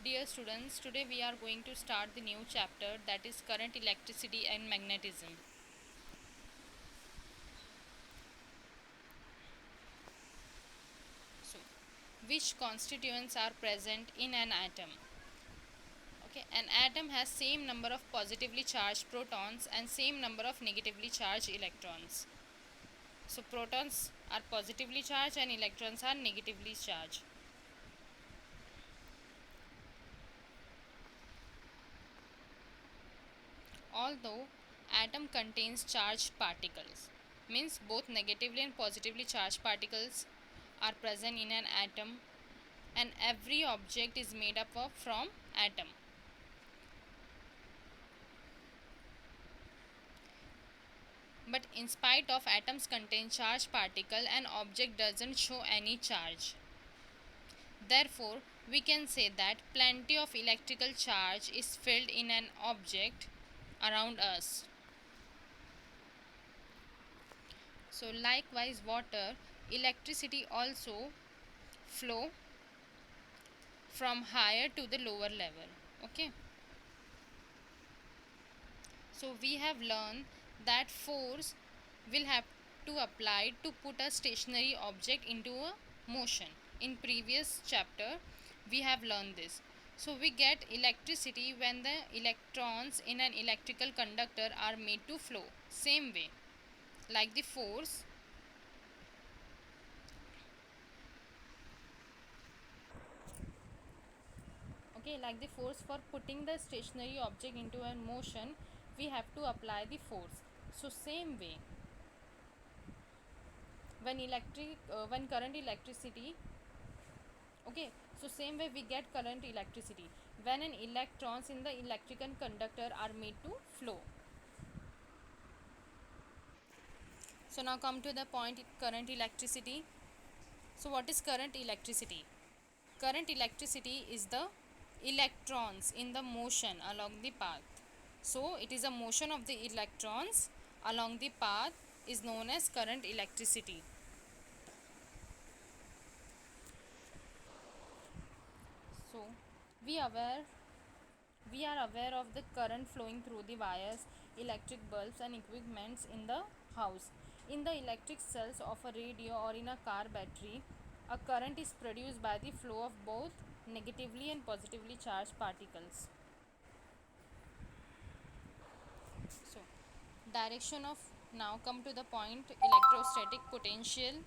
Dear students, today we are going to start the new chapter, that is current, electricity and magnetism. So, which constituents are present in an atom? Okay, an atom has same number of positively charged protons and same number of negatively charged electrons. So, protons are positively charged and electrons are negatively charged. Although atom contains charged particles, means both negatively and positively charged particles are present in an atom, and every object is made up of from atom. But in spite of atoms contain charged particle, an object doesn't show any charge. Therefore, we can say that plenty of electrical charge is filled in an object around us. So likewise water, electricity also flow from higher to the lower level. Okay, so we have learned that force will have to apply to put a stationary object into a motion. In previous chapter we have learned this. So we get electricity when the electrons in an electrical conductor are made to flow. Same way, like the force, okay, like the force for putting the stationary object into a motion, we have to apply the force. So same way, when current electricity, okay, so same way we get current electricity when an electrons in the electrical conductor are made to flow. So now come to the point, current electricity. So what is current electricity? Current electricity is the electrons in the motion along the path. So it is a motion of the electrons along the path is known as current electricity. So we aware we are aware of the current flowing through the wires, electric bulbs and equipments in the house. In the electric cells of a radio or in a car battery, a current is produced by the flow of both negatively and positively charged particles. So direction of, now come to the point, electrostatic potential.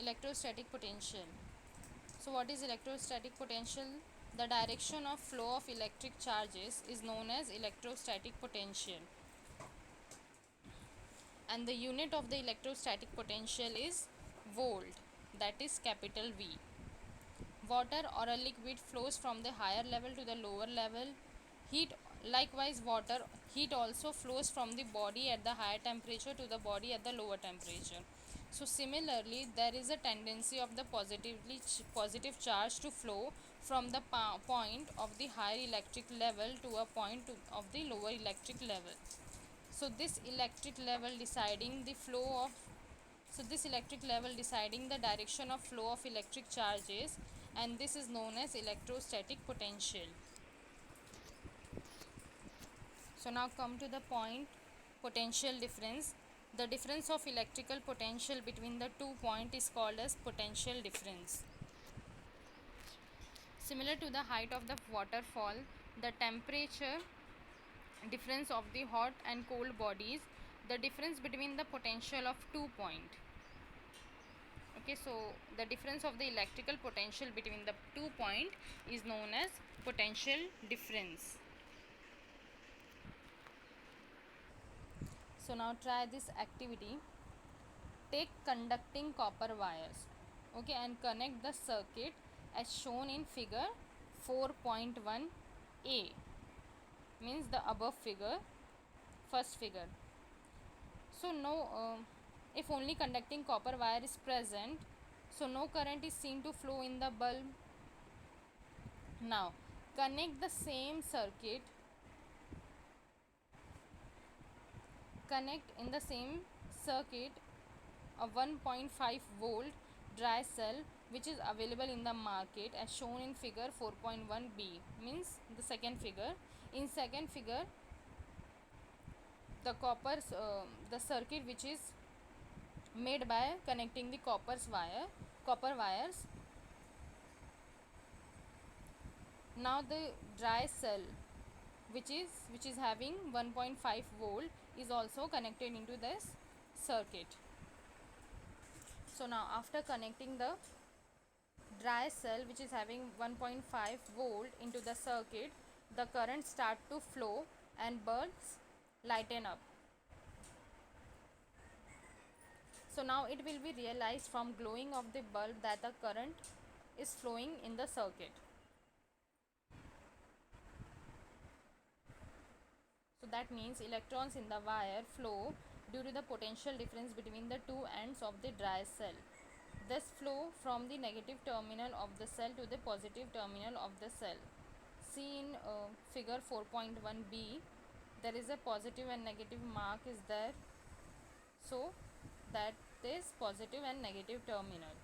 Electrostatic potential. So what is electrostatic potential? The direction of flow of electric charges is known as electrostatic potential, and the unit of the electrostatic potential is volt, that is capital V. Water or a liquid flows from the higher level to the lower level. Heat, likewise water, heat also flows from the body at the higher temperature to the body at the lower temperature. So similarly, there is a tendency of the positive charge to flow from the point of the higher electric level to a point of the lower electric level. So this electric level deciding the flow of, so this electric level deciding the direction of flow of electric charges, and this is known as electrostatic potential. So now come to the point, potential difference. The difference of electrical potential between the 2 points is called as potential difference. Similar to the height of the waterfall, the temperature difference of the hot and cold bodies, the difference between the potential of 2 points. Okay, so the difference of the electrical potential between the 2 points is known as potential difference. So now try this activity. Take conducting copper wires, okay, and connect the circuit as shown in figure 4.1a, means the above figure, first figure. So if only conducting copper wire is present, so no current is seen to flow in the bulb. Now connect the same circuit, connect in the same circuit a 1.5 volt dry cell which is available in the market as shown in figure 4.1b, means the second figure. In second figure, the the circuit which is made by connecting the copper wires. Now the dry cell which is having 1.5 volt is also connected into this circuit. So now after connecting the dry cell which is having 1.5 volt into the circuit, the current start to flow and bulbs lighten up. So now it will be realized from glowing of the bulb that the current is flowing in the circuit. So that means electrons in the wire flow due to the potential difference between the two ends of the dry cell. Thus flow from the negative terminal of the cell to the positive terminal of the cell. See in figure 4.1b, there is a positive and negative mark is there. So that is positive and negative terminal.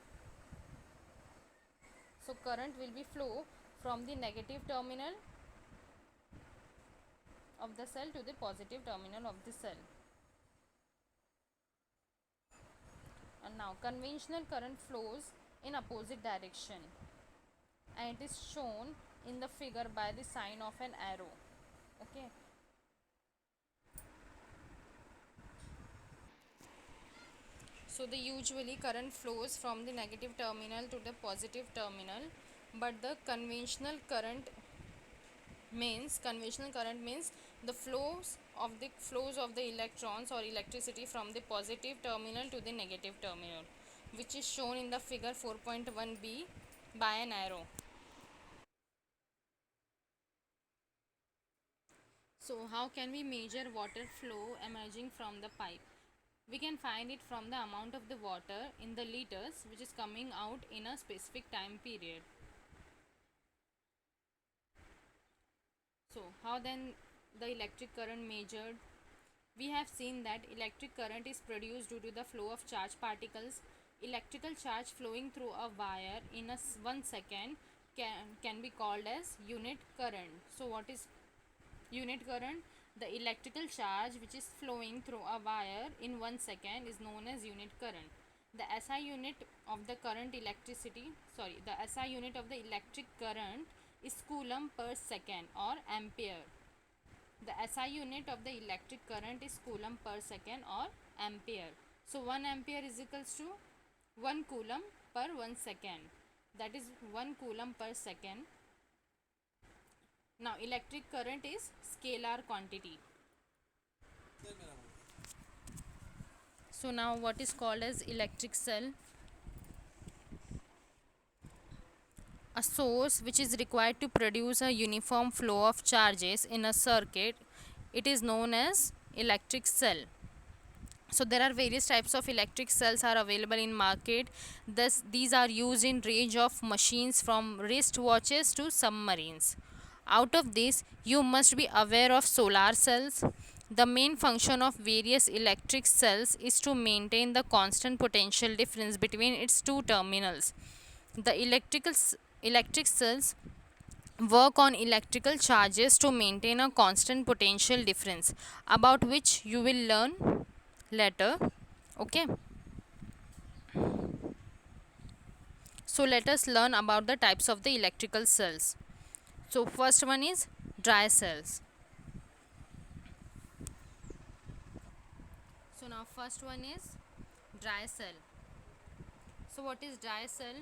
So current will be flow from the negative terminal of the cell to the positive terminal of the cell. And now conventional current flows in opposite direction, and it is shown in the figure by the sign of an arrow. Okay. So the usually current flows from the negative terminal to the positive terminal, but the conventional current means the flows of the electrons or electricity from the positive terminal to the negative terminal, which is shown in the figure 4.1b by an arrow. So how can we measure water flow emerging from the pipe? We can find it from the amount of the water in the liters which is coming out in a specific time period. So how then the electric current measured? We have seen that electric current is produced due to the flow of charged particles. Electrical charge flowing through a wire in 1 second can be called as unit current. So what is unit current? The electrical charge which is flowing through a wire in 1 second is known as unit current. The SI unit of the SI unit of the electric current is coulomb per second or ampere. The SI unit of the electric current is coulomb per second or ampere. So 1 ampere is equals to 1 coulomb per 1 second. That is 1 coulomb per second. Now electric current is scalar quantity. So now what is called as electric cell? A source which is required to produce a uniform flow of charges in a circuit. It is known as electric cell. So there are various types of electric cells are available in market. Thus these are used in range of machines from wristwatches to submarines. Out of this, you must be aware of solar cells. The main function of various electric cells is to maintain the constant potential difference between its two terminals. The electric cells work on electrical charges to maintain a constant potential difference, about which you will learn later. Okay, so let us learn about the types of the electrical cells. So first one is dry cells. So now first one is dry cell. So what is dry cell?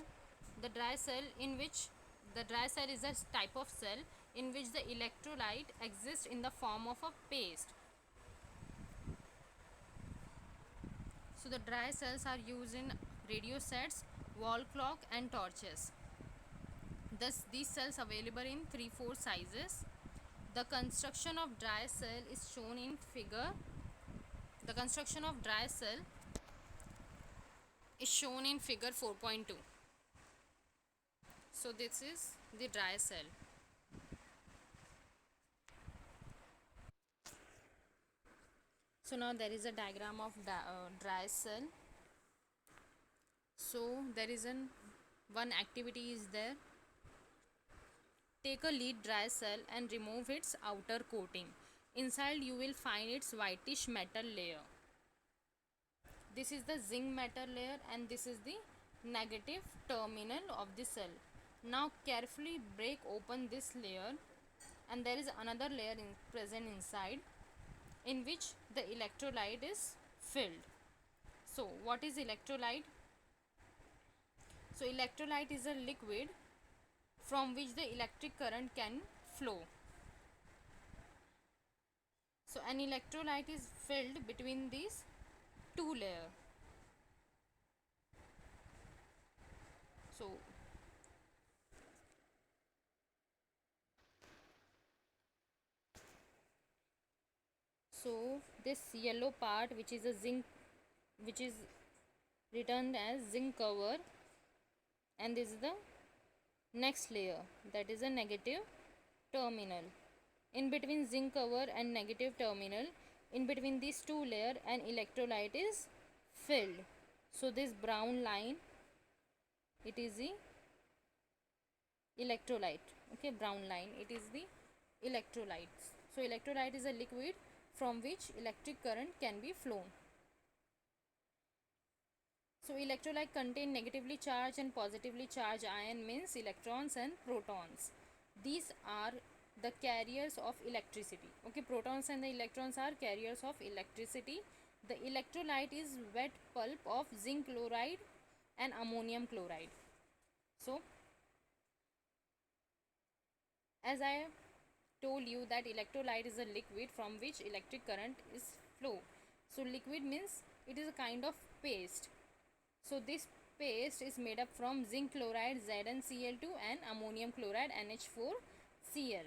The dry cell in which the dry cell is a type of cell in which the electrolyte exists in the form of a paste. So the dry cells are used in radio sets, wall clock and torches. Thus these cells available in 3-4 sizes. The construction of dry cell is shown in figure. The construction of dry cell is shown in figure 4.2. So this is the dry cell. So now there is a diagram of dry cell. So there is an one activity is there. Take a lead dry cell and remove its outer coating. Inside you will find its whitish metal layer. This is the zinc metal layer and this is the negative terminal of the cell. Now carefully break open this layer, and there is another layer present inside, in which the electrolyte is filled. So what is electrolyte? So electrolyte is a liquid from which the electric current can flow. So an electrolyte is filled between these two layers. So this yellow part, which is a zinc, which is written as zinc cover, and this is the next layer, that is a negative terminal. In between zinc cover and negative terminal, in between these two layer, an electrolyte is filled. So this brown line, it is the electrolyte. Okay, brown line, it is the electrolytes. So electrolyte is a liquid from which electric current can be flown. So electrolyte contain negatively charged and positively charged ion, means electrons and protons. These are the carriers of electricity. Okay, protons and the electrons are carriers of electricity. The electrolyte is wet pulp of zinc chloride and ammonium chloride. So as I told you that electrolyte is a liquid from which electric current is flow. So liquid means it is a kind of paste. So this paste is made up from zinc chloride ZnCl2 and ammonium chloride NH4Cl.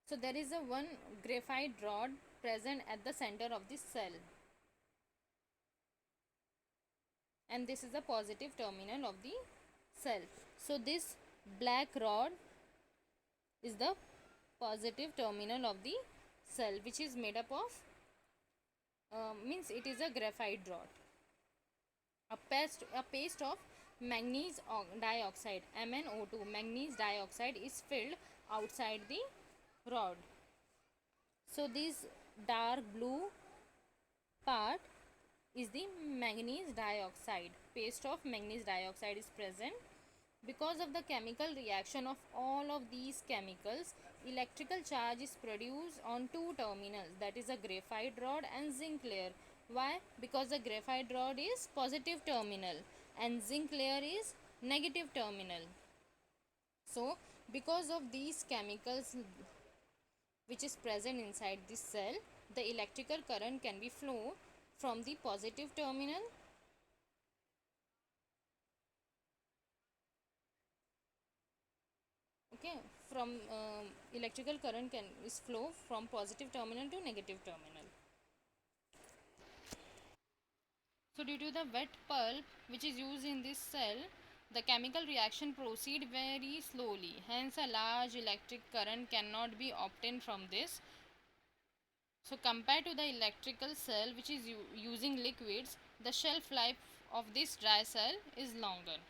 So there is a one graphite rod present at the center of this cell, and this is the positive terminal of the cell. So this black rod is the positive terminal of the cell, which is made up of means it is a graphite rod. A paste of manganese dioxide, MnO2, manganese dioxide, is filled outside the rod. So this dark blue part is the manganese dioxide. Paste of manganese dioxide is present. Because of the chemical reaction of all of these chemicals, electrical charge is produced on two terminals, that is a graphite rod and zinc layer. Why? Because the graphite rod is positive terminal and zinc layer is negative terminal. So because of these chemicals which is present inside this cell, the electrical current can be flow from the positive terminal okay from electrical current can is flow from positive terminal to negative terminal. So due to the wet pulp which is used in this cell, the chemical reaction proceed very slowly, hence a large electric current cannot be obtained from this. So compared to the electrical cell which is using liquids, the shelf life of this dry cell is longer.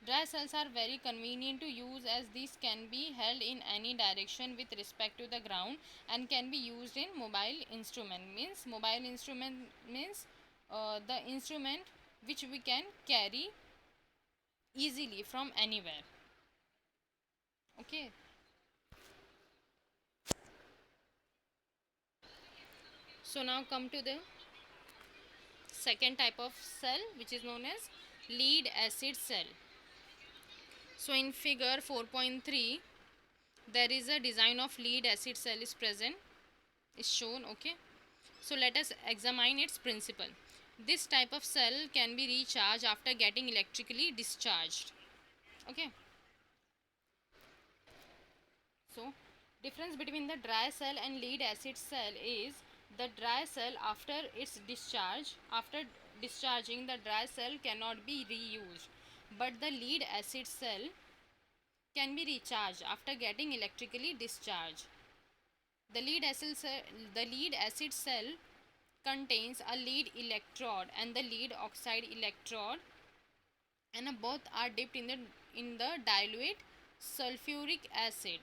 Dry cells are very convenient to use, as these can be held in any direction with respect to the ground and can be used in mobile instrument. Means mobile instrument means the instrument which we can carry easily from anywhere. Okay. So now come to the second type of cell, which is known as lead acid cell. So in figure 4.3, there is a design of lead acid cell is present, is shown. Okay, so let us examine its principle. This type of cell can be recharged after getting electrically discharged. Okay, so difference between the dry cell and lead acid cell is the dry cell, after its discharge, after discharging, the dry cell cannot be reused, but the lead acid cell can be recharged after getting electrically discharged. The lead acid cell contains a lead electrode and the lead oxide electrode, and both are dipped in the dilute sulfuric acid.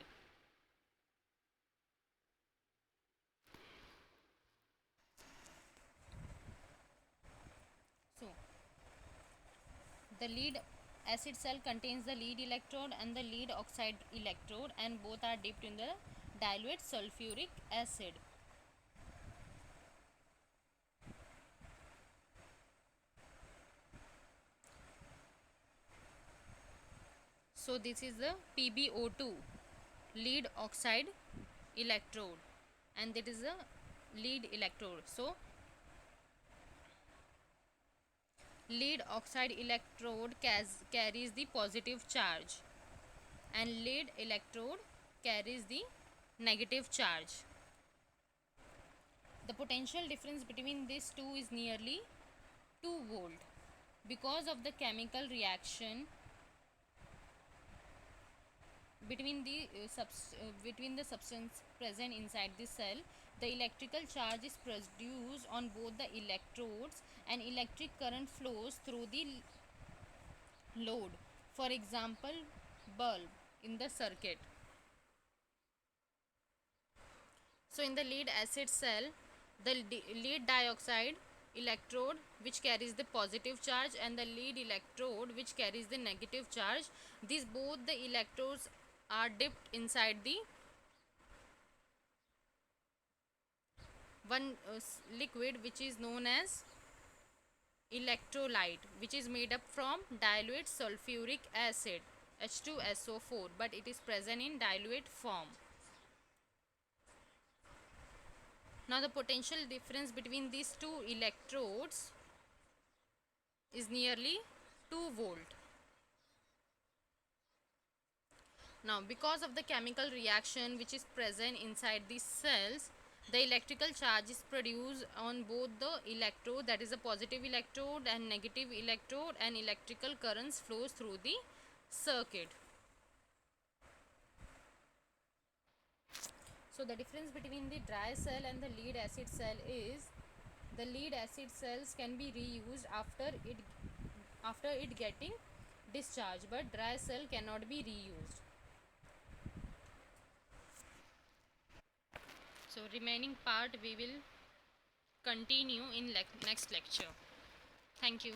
So the lead acid cell contains the lead electrode and the lead oxide electrode, and both are dipped in the dilute sulfuric acid. So this is the PbO2 lead oxide electrode, and that is the lead electrode. So lead oxide electrode carries the positive charge and lead electrode carries the negative charge. The potential difference between these two is nearly 2 volt. Because of the chemical reaction between the substance present inside the cell, the electrical charge is produced on both the electrodes and electric current flows through the load. For example, bulb in the circuit. So in the lead acid cell, the lead dioxide electrode which carries the positive charge and the lead electrode which carries the negative charge, these both the electrodes are dipped inside the one liquid which is known as electrolyte, which is made up from dilute sulfuric acid H2SO4, but it is present in dilute form. Now the potential difference between these two electrodes is nearly 2 volt. Now because of the chemical reaction which is present inside these cells, the electrical charge is produced on both the electrode, that is a positive electrode and negative electrode, and electrical currents flows through the circuit. So the difference between the dry cell and the lead acid cell is the lead acid cells can be reused after it getting discharged, but dry cell cannot be reused. So remaining part we will continue in next lecture. Thank you.